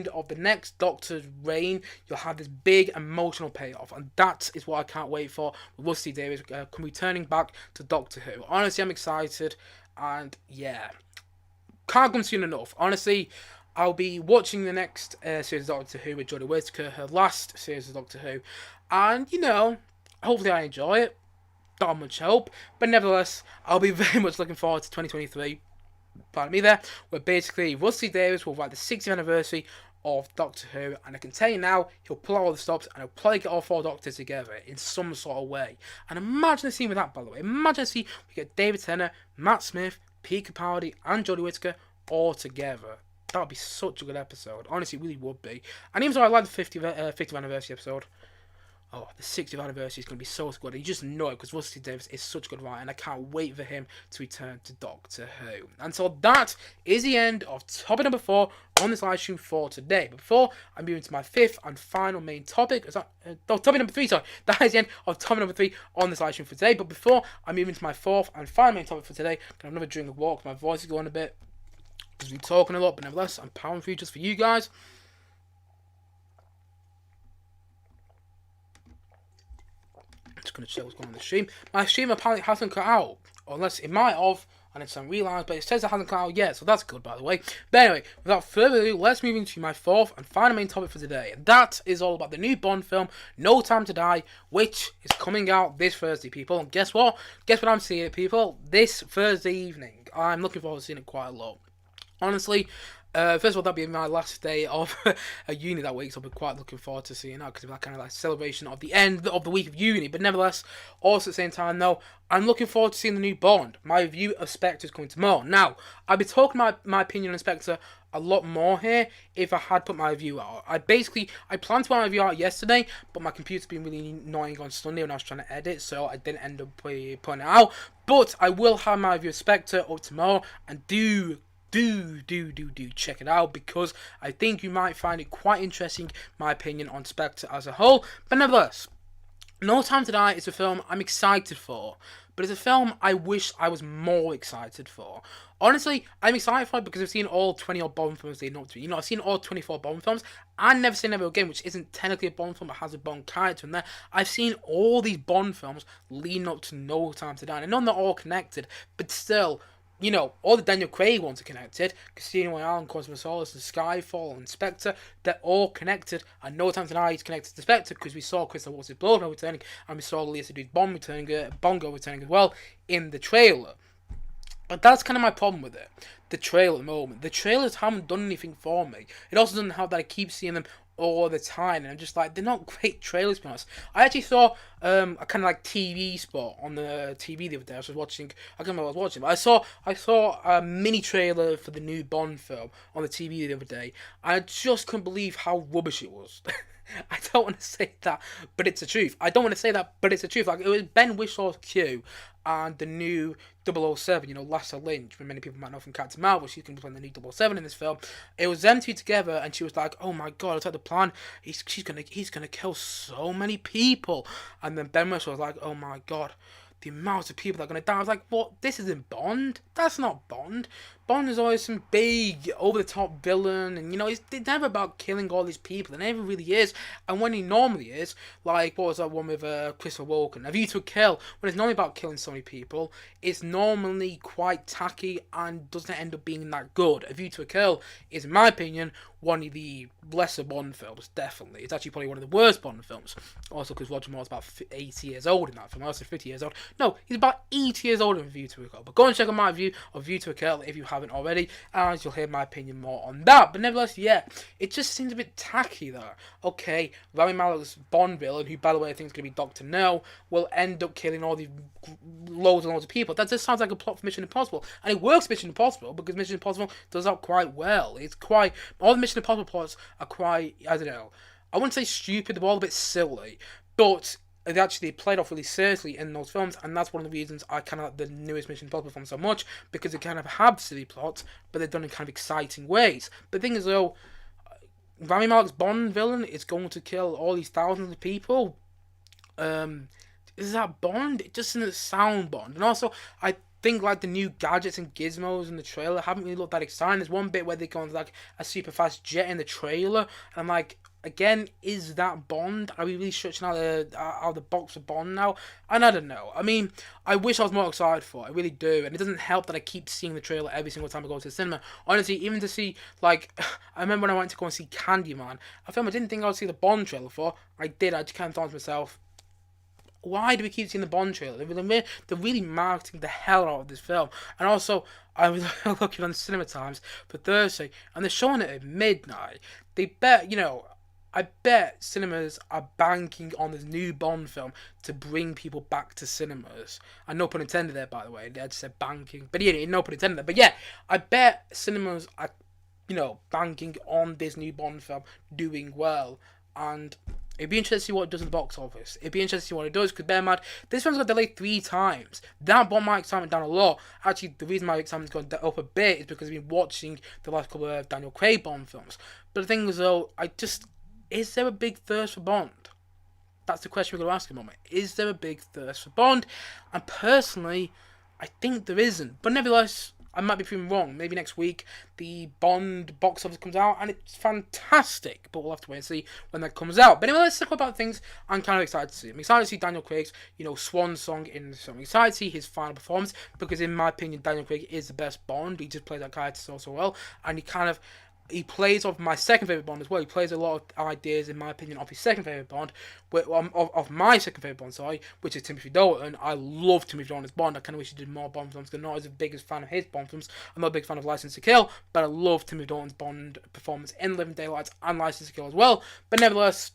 of the next Doctor's reign, you'll have this big emotional payoff, and that is what I can't wait for with Russell Davies returning back to Doctor Who. Honestly, I'm excited, and yeah, can't come soon enough. Honestly, I'll be watching the next series of Doctor Who with Jodie Whittaker, her last series of Doctor Who, and hopefully I enjoy it. Not much hope, but nevertheless, I'll be very much looking forward to 2023. Pardon me there, where basically Russell Davies will write the 60th anniversary of Doctor Who, and I can tell you now, he'll pull out all the stops, and he'll probably get all 4 Doctors together in some sort of way. And imagine a scene with that, by the way. Imagine a scene we get David Tennant, Matt Smith, Pete Capaldi, and Jodie Whittaker all together. That would be such a good episode. Honestly, it really would be. And even though I like the 50th anniversary episode, the 60th anniversary is going to be so good. You just know it, because Russell T Davies is such a good writer, and I can't wait for him to return to Doctor Who. And so that is the end of topic number 4 on this live stream for today. But before I move into my 5th and final main topic, topic number 3, sorry. That is the end of topic number 3 on this live stream for today. But before I move into my 4th and final main topic for today, I'm going to have another drink of water, because my voice is going a bit, because we're talking a lot, but nevertheless, I'm powering through just for you guys. Just going to check what's going on the stream. My stream apparently hasn't cut out, unless it might have, and it's unrealized, but it says it hasn't cut out yet, so that's good, by the way. But anyway, without further ado, let's move into my 4th and final main topic for today, and that is all about the new Bond film, No Time to Die, which is coming out this Thursday, people. And guess what? Guess what I'm seeing, people? This Thursday evening. I'm looking forward to seeing it quite a lot. Honestly, first of all, that'll be my last day of a uni that week, so I'll be quite looking forward to seeing that, because it's kind of like celebration of the end of the week of uni. But nevertheless, also at the same time, though, I'm looking forward to seeing the new Bond. My review of Spectre is coming tomorrow. Now, I'll be talking my opinion on Spectre a lot more here if I had put my review out. I planned to put my review out yesterday, but my computer's been really annoying on Sunday when I was trying to edit, so I didn't end up putting it out. But I will have my review of Spectre up tomorrow, and do check it out, because I think you might find it quite interesting, my opinion on Spectre as a whole. But nevertheless, No Time to Die is a film I'm excited for, but it's a film I wish I was more excited for. Honestly, I'm excited for it because I've seen all 20 odd Bond films leading up to it. I've seen all 24 Bond films, and Never Say Never Again, which isn't technically a Bond film but has a Bond character in there. I've seen all these Bond films leading up to No Time to Die. And I know they're all connected, but still, all the Daniel Craig ones are connected. Casino Royale and Quantum of Solace and Skyfall and Spectre, they're all connected. And No Time to Die is connected to Spectre, because we saw Christopher Waltz's Blofeld returning, and we saw Lea Seydoux Bongo returning as well in the trailer. That's kind of my problem with it. The trailer at the moment. The trailers haven't done anything for me. It also doesn't help that I keep seeing them all the time, and I'm just like, they're not great trailers, to be honest. I actually saw a kind of like TV spot on the TV the other day. I was watching, I can't remember what I was watching, but I saw a mini trailer for the new Bond film on the TV the other day. I just couldn't believe how rubbish it was. I don't want to say that, but it's the truth. I don't want to say that, but it's the truth. Like, it was Ben Whishaw's Q and the new 007, Lassa Lynch, who many people might know from Captain Marvel. She's going to be playing the new 007 in this film. It was them two together, and she was like, "Oh my god, it's like the plan. He's gonna kill so many people." And then Ben Whishaw was like, "Oh my god, the amount of people that are going to die." I was like, what? This isn't Bond. That's not Bond. Bond is always some big, over-the-top villain, and, it's never about killing all these people. It never really is. And when he normally is, like, what was that one with Christopher Walken? A View to a Kill, when it's normally about killing so many people, it's normally quite tacky and doesn't end up being that good. A View to a Kill is, in my opinion, one of the lesser Bond films, definitely. It's actually probably one of the worst Bond films. Also, because Roger Moore's about 80 years old in that film. I was 50 years old. No, he's about 80 years old in View to a Kill. But go and check out my review of View to a Kill if you haven't already, and you'll hear my opinion more on that. But nevertheless, yeah, it just seems a bit tacky there. Okay, Rami Malek's Bond villain, who, by the way, I think is going to be Dr. No, will end up killing all these loads and loads of people. That just sounds like a plot for Mission Impossible. And it works Mission Impossible, because Mission Impossible does that quite well. It's quite... all the Mission Impossible plots are quite... I don't know. I wouldn't say stupid, they're all a bit silly. But they actually played off really seriously in those films, and that's one of the reasons I kind of like the newest Mission Impossible film so much, because they kind of have silly plots, but they're done in kind of exciting ways. But the thing is, though, Rami Malek's Bond villain is going to kill all these thousands of people. Is that Bond? It just doesn't sound Bond. And also, I think like the new gadgets and gizmos in the trailer haven't really looked that exciting. There's one bit where they go on like a super fast jet in the trailer, and I'm like, again, is that Bond? Are we really stretching out the box of Bond now? And I don't know. I mean, I wish I was more excited for it. I really do. And it doesn't help that I keep seeing the trailer every single time I go to the cinema. Honestly, even to see, like, I remember when I went to go and see Candyman, a film I didn't think I would see the Bond trailer for. I did. I just kind of thought to myself, why do we keep seeing the Bond trailer? They're really marketing the hell out of this film. And also, I was looking on the Cinema Times for Thursday, and they're showing it at midnight. They bet, I bet cinemas are banking on this new Bond film to bring people back to cinemas. And no pun intended there, by the way. I just said banking. But yeah, no pun intended there. But yeah, I bet cinemas are, banking on this new Bond film doing well. And it'd be interesting to see what it does in the box office. It'd be interesting to see what it does, because bear in mind, this film's got delayed 3 times. That brought my excitement down a lot. Actually, the reason my excitement's gone up a bit is because I've been watching the last couple of Daniel Craig Bond films. But the thing is, though, is there a big thirst for Bond? That's the question we're going to ask in a moment. Is there a big thirst for Bond? And personally, I think there isn't. But nevertheless, I might be proven wrong. Maybe next week the Bond box office comes out and it's fantastic. But we'll have to wait and see when that comes out. But anyway, let's talk about things I'm kind of excited to see. I'm excited to see Daniel Craig's, swan song in the film. I'm excited to see his final performance, because in my opinion, Daniel Craig is the best Bond. He just plays that character so well. And he plays off my second favourite Bond as well. He plays a lot of ideas, in my opinion, of his second favourite Bond, of my second favourite Bond, sorry, which is Timothy Dalton. I love Timothy Dalton as Bond. I kind of wish he did more Bond films, because I'm not as big a fan of his Bond films. I'm not a big fan of License to Kill, but I love Timothy Dalton's Bond performance in Living Daylights and License to Kill as well. But nevertheless,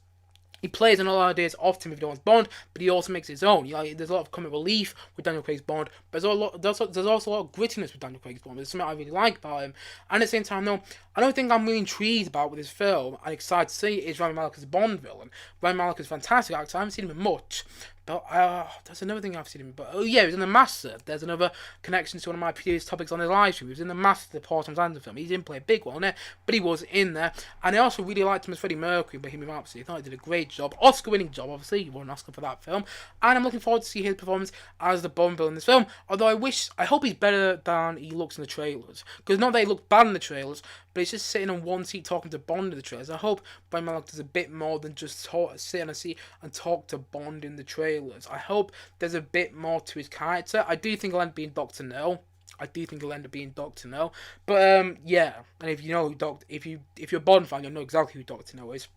he plays on all the ideas of Timothy Dalton's Bond, but he also makes his own. There's a lot of comic relief with Daniel Craig's Bond, but there's also a lot of grittiness with Daniel Craig's Bond. There's something I really like about him. And at the same time, though, I don't think I'm really intrigued about with this film and excited to see is Rami Malek as a Bond villain. Rami Malek is a fantastic actor. I haven't seen him in much. But there's another thing I've seen him. But he was in The Master. There's another connection to one of my previous topics on the live stream. He was in The Master, the Paul Thomas Anderson film. He didn't play a big one in it, but he was in there. And I also really liked him as Freddie Mercury, Bohemian Rhapsody. I thought he did a great job, Oscar-winning job. Obviously, he won an Oscar for that film. And I'm looking forward to see his performance as the Bond villain in this film. Although I hope he's better than he looks in the trailers. Because not that he looked bad in the trailers, but he's just sitting on one seat talking to Bond in the trailers. I hope Rami Malek does a bit more than just sit on a seat and talk to Bond in the trailers. I hope there's a bit more to his character. I do think he'll end up being Dr. No. But yeah, and if you know if you're a Bond fan, you'll know exactly who Dr. No is.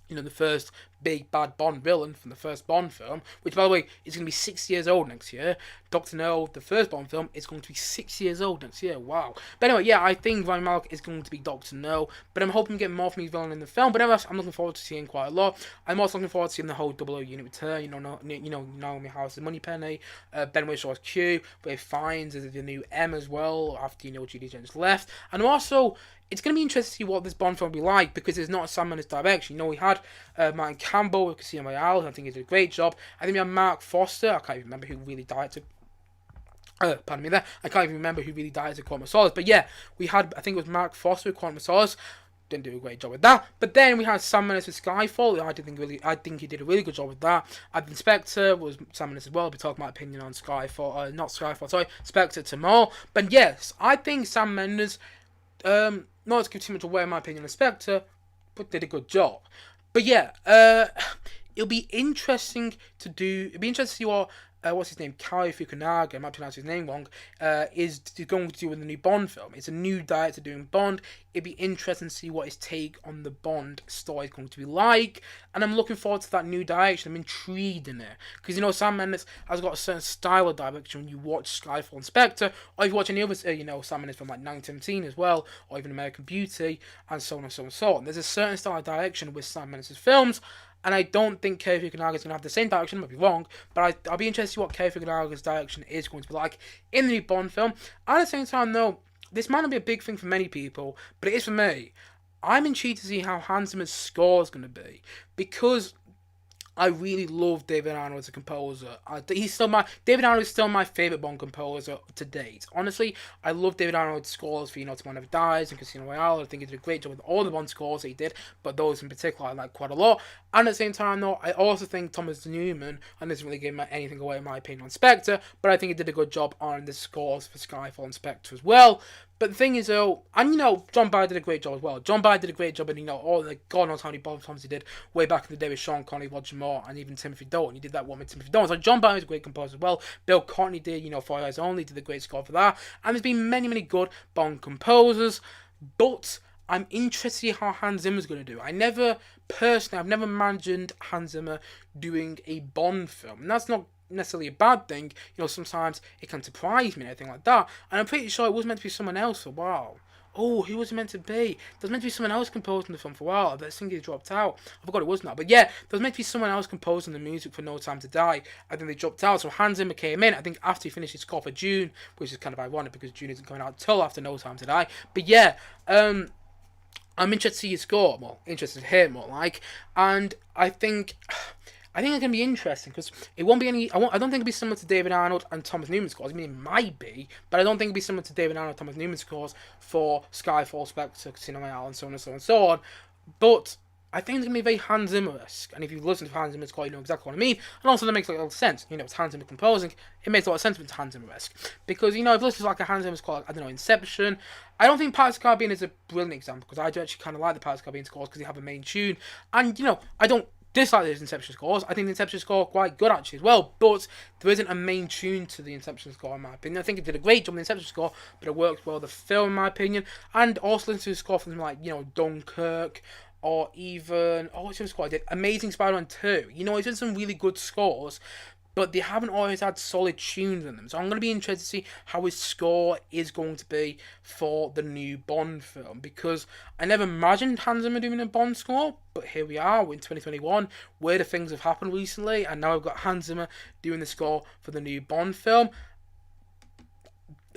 the first big bad Bond villain from the first Bond film, which by the way is going to be 6 years old next year. Doctor No, the first Bond film, is going to be 6 years old next year. Wow. But anyway, yeah, I think Rami Malek is going to be Doctor No, but I'm hoping to get more from his villain in the film. But anyway, I'm looking forward to seeing quite a lot. I'm also looking forward to seeing the whole 00 unit return. Naomi Harris's Moneypenny, Ben Whishaw's Q, Ray Fiennes is the new M as well after Judy Dench left, and also, it's going to be interesting to see what this Bond film will be like, because it's not a Sam Mendes direction. We had Martin Campbell with Casino Royale, I think he did a great job. I think we had Mark Foster, I can't even remember who really directed. Pardon me there. I can't even remember who really directed Quantum of Solace. But yeah, we had, I think it was Mark Foster with Quantum of Solace. Didn't do a great job with that. But then we had Sam Mendes with Skyfall. I think he did a really good job with that. I think Spectre was Sam Mendes as well. I'll be talking my opinion on Skyfall. Not Skyfall, sorry. Spectre tomorrow. But yes, I think Sam Mendes, not to give too much away in my opinion on Spectre, but did a good job. But yeah, it'll be interesting to see what what's his name, Kari Fukunaga, I might pronounce his name wrong, is going to do with the new Bond film. It's a new director doing Bond. It'd be interesting to see what his take on the Bond story is going to be like, and I'm looking forward to that new direction. I'm intrigued in it, because Sam Mendes has got a certain style of direction when you watch Skyfall and Spectre, or if you watch any other, Sam Mendes from like 1917 as well, or even American Beauty, and so on and so on and so on. There's a certain style of direction with Sam Mendes' films, and I don't think Kari Fukunaga is going to have the same direction. I might be wrong, but I'll be interested to see what Kari Fukunaga's direction is going to be like in the new Bond film. At the same time, though, this might not be a big thing for many people, but it is for me. I'm intrigued to see how Hans Zimmer's score is going to be, because I really love David Arnold as a composer. David Arnold is still my favourite Bond composer to date. Honestly, I love David Arnold's scores for Tomorrow Never Dies and Casino Royale. I think he did a great job with all the Bond scores that he did, but those in particular I like quite a lot. And at the same time, though, I also think Thomas Newman, and this doesn't really give anything away in my opinion on Spectre, but I think he did a good job on the scores for Skyfall and Spectre as well. But the thing is, though, and John Barry did a great job as well. John Barry did a great job in, all the God knows how many Bond films he did way back in the day with Sean Connery, Roger Moore, and even Timothy Dalton. He did that one with Timothy Dalton. So John Barry is a great composer as well. Bill Courtney did, For Your Eyes Only, did a great score for that. And there's been many, many good Bond composers. But I'm interested to see how Hans Zimmer's going to do. I've never imagined Hans Zimmer doing a Bond film. And that's not necessarily a bad thing. Sometimes it can surprise me and everything like that. And I'm pretty sure it was meant to be someone else for a while. Oh, who was it meant to be? There was meant to be someone else composing the film for a while. I think he dropped out. I forgot it was now. But yeah, there was meant to be someone else composing the music for No Time to Die. I think they dropped out. So Hans Zimmer came in, I think after he finished his score for June, which is kind of ironic because June isn't coming out till after No Time to Die. But yeah, I'm interested to see his score. Well, interested to hear more like. And I think it's going to be interesting, because it won't be any. I don't think it'll be similar to David Arnold and Thomas Newman's scores. I mean, it might be, but I don't think it'll be similar to David Arnold and Thomas Newman's scores for Skyfall, Spectre, Casino Royale, and so on and so on and so on. But I think it's going to be very Hans Zimmer-esque. And if you listen to Hans Zimmer's score, you know exactly what I mean. And also, that makes a lot of sense. It's Hans Zimmer composing. It makes a lot of sense when it's Hans Zimmer-esque. Because, if you listen to like a Hans Zimmer score, I don't know, Inception. I don't think Pirates of the Caribbean is a brilliant example, because I do actually kind of like the Pirates of the Caribbean scores because they have a main tune. And, I don't dislike those Inception scores. I think the Inception score quite good actually as well, but there isn't a main tune to the Inception score in my opinion. I think it did a great job on the Inception score, but it worked well the film in my opinion. And also listen to the score from like Dunkirk, or even what's the score I did? Amazing Spider-Man 2. It's done some really good scores, but they haven't always had solid tunes in them. So I'm going to be interested to see how his score is going to be for the new Bond film, because I never imagined Hans Zimmer doing a Bond score, but here we are, we're in 2021, where the things have happened recently, and now I've got Hans Zimmer doing the score for the new Bond film.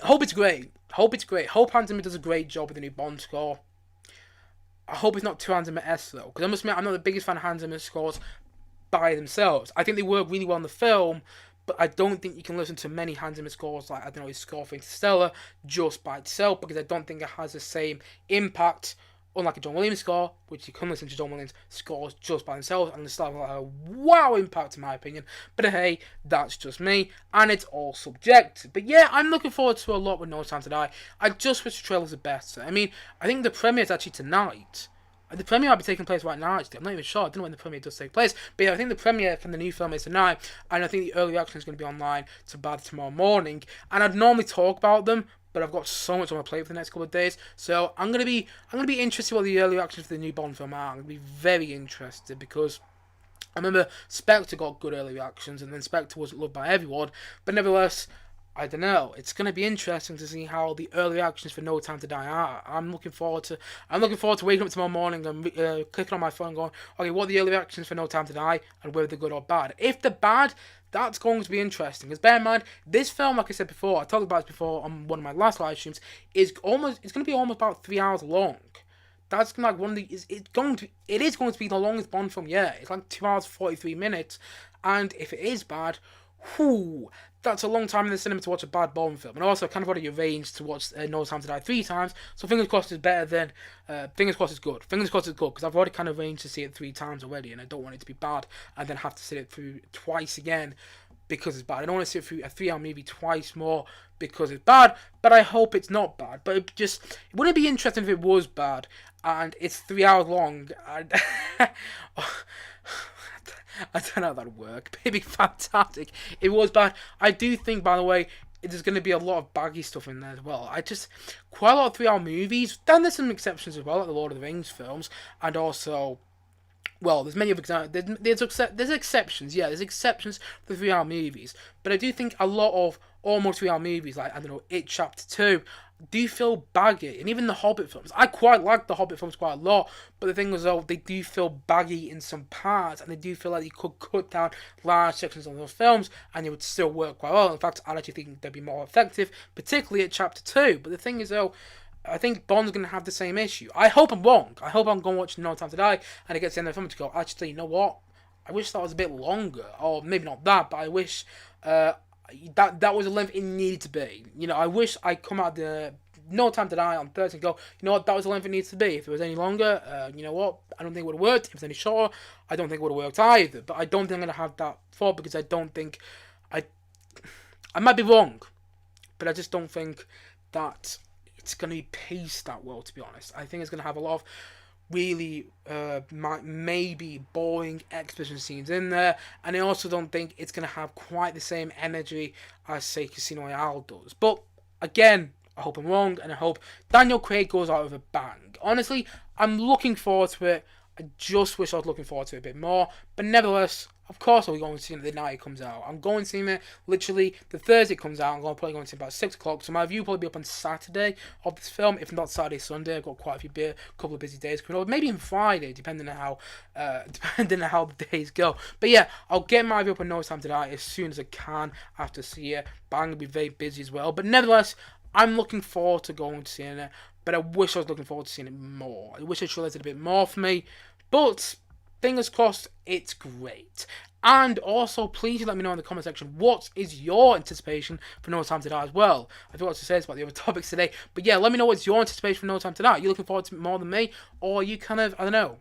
I hope it's great. Hope Hans Zimmer does a great job with the new Bond score. I hope it's not too Hans Zimmer-esque though, because I must admit, I'm not the biggest fan of Hans Zimmer's scores by themselves. I think they work really well in the film, but I don't think you can listen to many Hans Zimmer scores, like, his score for Interstellar, just by itself, because I don't think it has the same impact, unlike a John Williams score, which you can listen to John Williams scores just by themselves, and they still have a wow impact in my opinion. But hey, that's just me, and it's all subjective. But yeah, I'm looking forward to a lot with No Time to Die. I just wish the trailers are better. I mean, I think the premiere is actually tonight. The premiere might be taking place right now, actually. I'm not even sure. I don't know when the premiere does take place. But yeah, I think the premiere from the new film is tonight. And I think the early reaction is going to be online by tomorrow morning. And I'd normally talk about them, but I've got so much on my plate for the next couple of days. So I'm gonna be interested what the early reactions for the new Bond film are. I'm gonna be very interested because I remember Spectre got good early reactions, and then Spectre wasn't loved by everyone. But nevertheless, I don't know. It's going to be interesting to see how the early reactions for No Time to Die are. I'm looking forward to waking up tomorrow morning and clicking on my phone, going, okay, what are the early reactions for No Time to Die, and whether they're good or bad. If they're bad, that's going to be interesting. Because bear in mind, this film, like I said before, I talked about this before on one of my last live streams, it's going to be almost about 3 hours long. That's like one of the. It is going to be the longest Bond film yet. It's like 2 hours 43 minutes, and if it is bad, whoo, that's a long time in the cinema to watch a bad Bond film. And also, I kind of already arranged to watch No Time to Die 3 times, so fingers crossed it's better than. Fingers crossed it's good. Fingers crossed it's good, because I've already kind of arranged to see it 3 times already, and I don't want it to be bad and then have to sit it through twice again because it's bad. I don't want to sit through a 3-hour movie twice more because it's bad, but I hope it's not bad. But it wouldn't it be interesting if it was bad and it's 3 hours long? And I don't know how that would work. But it'd be fantastic. It was bad. I do think, by the way, there's going to be a lot of baggy stuff in there as well. Quite a lot of 3-hour movies. Then there's some exceptions as well, like the Lord of the Rings films, and also. Well, there's many of examples. There's exceptions, yeah. There's exceptions for 3-hour movies, but I do think a lot of almost 3-hour movies, like I don't know, It Chapter 2, do feel baggy, and even the Hobbit films. I quite like the Hobbit films quite a lot, but the thing is, though, they do feel baggy in some parts, and they do feel like you could cut down large sections of those films, and it would still work quite well. In fact, I actually think they'd be more effective, particularly at Chapter 2. But the thing is, though, I think Bond's going to have the same issue. I hope I'm wrong. I hope I'm going to watch No Time to Die, and it gets to the end of the film to go, actually, you know what? I wish that was a bit longer. Or maybe not that, but I wish that was the length it needed to be. You know, I wish I come out the No Time to Die on Thursday and go, you know what, that was the length it needs to be. If it was any longer, you know what, I don't think it would have worked. If it was any shorter, I don't think it would have worked either. But I don't think I'm going to have that thought, because I don't think... I might be wrong, but I just don't think that it's going to be paced that well, to be honest. I think it's going to have a lot of really maybe boring exposition scenes in there, and I also don't think it's going to have quite the same energy as, say, Casino Royale does. But again, I hope I'm wrong, and I hope Daniel Craig goes out with a bang. Honestly, I'm looking forward to it. I just wish I was looking forward to it a bit more, but nevertheless, of course I'll be going to see it the night it comes out. I'm going to see it literally the Thursday it comes out. I'm probably going to see it about 6 o'clock. So my review will probably be up on Saturday of this film, if not Saturday, Sunday. I've got quite a couple of busy days coming up. Maybe even Friday, depending on how the days go. But yeah, I'll get my review up on No Time to Die as soon as I can after see it. But I'm going to be very busy as well. But nevertheless, I'm looking forward to going to seeing it. But I wish I was looking forward to seeing it more. I wish it showed a bit more for me. But fingers crossed, it's great. And also, please let me know in the comment section, what is your anticipation for No Time to Die as well? I forgot to say this about the other topics today. But yeah, let me know what's your anticipation for No Time to Die. Are you looking forward to it more than me? Or are you kind of, I don't know,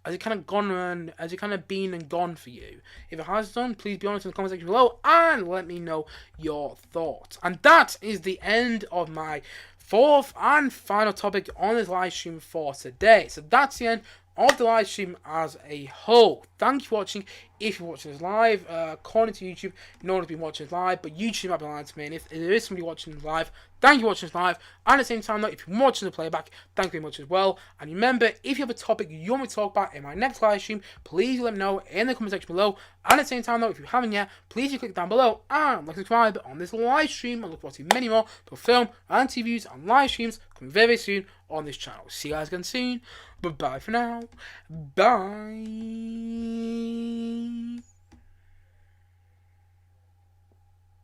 has it kind of been and gone for you? If it has done, please be honest in the comment section below and let me know your thoughts. And that is the end of my 4th and final topic on this live stream for today. So that's the end of the live stream as a whole. Thank you for watching. If you're watching this live, according to YouTube, no one's been watching this live, but YouTube might be lying to me. And if there is somebody watching this live, thank you for watching this live. And at the same time, though, if you're watching the playback, thank you very much as well. And remember, if you have a topic you want me to talk about in my next live stream, please let me know in the comment section below. And at the same time, though, if you haven't yet, please do click down below and like subscribe on this live stream. I look forward to many more film and TV views and live streams coming very, very soon on this channel. See you guys again soon. Bye-bye for now. Bye.